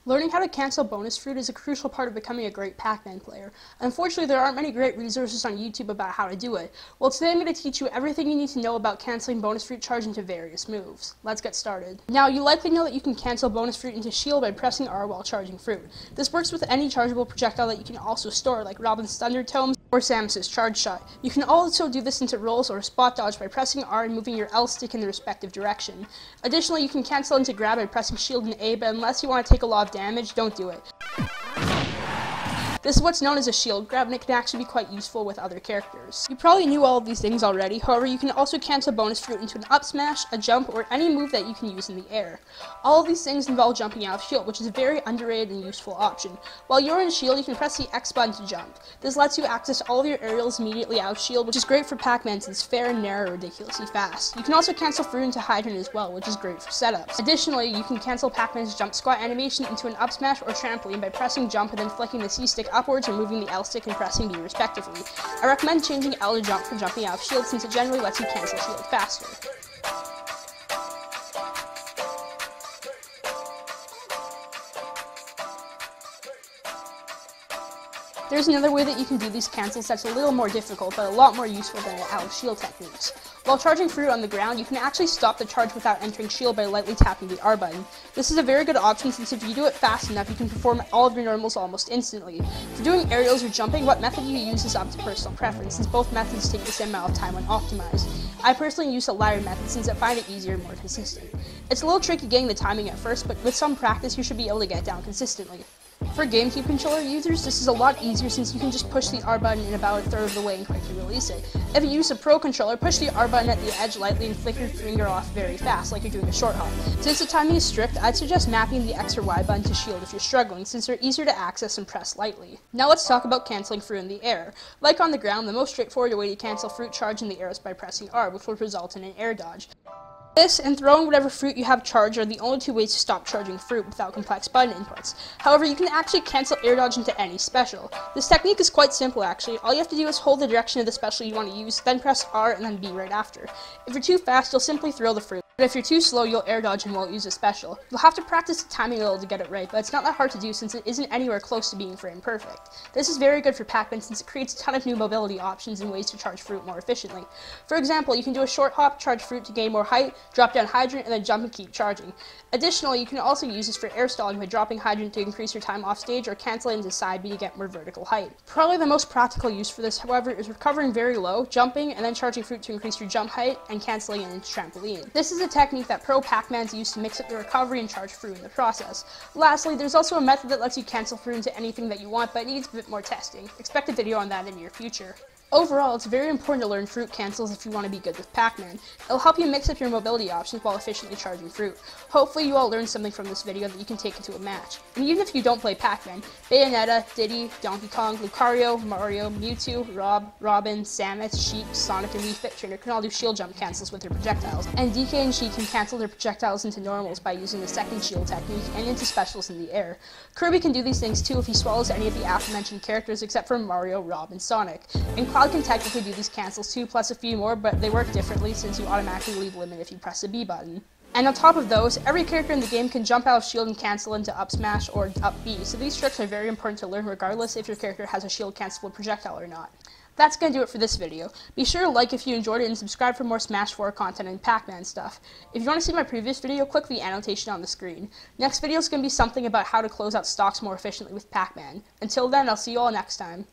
Learning how to cancel bonus fruit is a crucial part of becoming a great Pac-Man player. Unfortunately, there aren't many great resources on YouTube about how to do it. Well, today I'm going to teach you everything you need to know about canceling bonus fruit charge into various moves. Let's get started. Now, you likely know that you can cancel bonus fruit into shield by pressing R while charging fruit. This works with any chargeable projectile that you can also store, like Robin's Thunder Tomes or Samus's Charge Shot. You can also do this into rolls or spot dodge by pressing R and moving your L stick in the respective direction. Additionally, you can cancel into grab by pressing shield and A, but unless you want to take a lot of damage, don't do it. This is what's known as a shield grab, and it can actually be quite useful with other characters. You probably knew all of these things already, however you can also cancel bonus fruit into an up smash, a jump, or any move that you can use in the air. All of these things involve jumping out of shield, which is a very underrated and useful option. While you're in shield, you can press the X button to jump. This lets you access all of your aerials immediately out of shield, which is great for Pac-Man since it's fair and narrow ridiculously fast. You can also cancel fruit into hydrant as well, which is great for setups. Additionally, you can cancel Pac-Man's jump squat animation into an up smash or trampoline by pressing jump and then flicking the C stick upwards and moving the L stick and pressing B respectively. I recommend changing L to jump for jumping out of shield since it generally lets you cancel shield faster. There's another way that you can do these cancels that's a little more difficult, but a lot more useful than the out of shield techniques. While charging fruit on the ground, you can actually stop the charge without entering shield by lightly tapping the R button. This is a very good option since if you do it fast enough, you can perform all of your normals almost instantly. For doing aerials or jumping, what method you use is up to personal preference, since both methods take the same amount of time when optimized. I personally use the latter method since I find it easier and more consistent. It's a little tricky getting the timing at first, but with some practice, you should be able to get it down consistently. For GameCube controller users, this is a lot easier since you can just push the R button in about a third of the way and quickly release it. If you use a Pro controller, push the R button at the edge lightly and flick your finger off very fast, like you're doing a short hop. Since the timing is strict, I'd suggest mapping the X or Y button to shield if you're struggling, since they're easier to access and press lightly. Now let's talk about canceling fruit in the air. Like on the ground, the most straightforward way to cancel fruit charge in the air is by pressing R, which will result in an air dodge. This and throwing whatever fruit you have charged are the only two ways to stop charging fruit without complex button inputs. However, you can actually cancel air dodge into any special. This technique is quite simple actually. All you have to do is hold the direction of the special you want to use, then press R and then B right after. If you're too fast, you'll simply throw the fruit. But if you're too slow, you'll air dodge and won't use a special. You'll have to practice the timing a little to get it right, but it's not that hard to do since it isn't anywhere close to being frame perfect. This is very good for Pac-Man since it creates a ton of new mobility options and ways to charge fruit more efficiently. For example, you can do a short hop, charge fruit to gain more height, drop down hydrant, and then jump and keep charging. Additionally, you can also use this for air stalling by dropping hydrant to increase your time off stage or cancel it into side B to get more vertical height. Probably the most practical use for this, however, is recovering very low, jumping, and then charging fruit to increase your jump height, and canceling it into trampoline. This is a technique that pro Pac-Mans use to mix up the recovery and charge fruit in the process. Lastly, there's also a method that lets you cancel fruit into anything that you want, but it needs a bit more testing. Expect a video on that in the near future. Overall, it's very important to learn fruit cancels if you want to be good with Pac-Man. It'll help you mix up your mobility options while efficiently charging fruit. Hopefully you all learned something from this video that you can take into a match. And even if you don't play Pac-Man, Bayonetta, Diddy, Donkey Kong, Lucario, Mario, Mewtwo, Robin, Samus, Sheep, Sonic, and Wii Fit Trainer can all do shield jump cancels with their projectiles. And DK and Sheik can cancel their projectiles into normals by using the second shield technique and into specials in the air. Kirby can do these things too if he swallows any of the aforementioned characters except for Mario, Rob, and Sonic. And Cloud can technically do these cancels too, plus a few more, but they work differently since you automatically leave limit if you press the B button. And on top of those, every character in the game can jump out of shield and cancel into up smash or up B, so these tricks are very important to learn regardless if your character has a shield cancelable projectile or not. That's going to do it for this video. Be sure to like if you enjoyed it and subscribe for more Smash 4 content and Pac-Man stuff. If you want to see my previous video, click the annotation on the screen. Next video is going to be something about how to close out stocks more efficiently with Pac-Man. Until then, I'll see you all next time.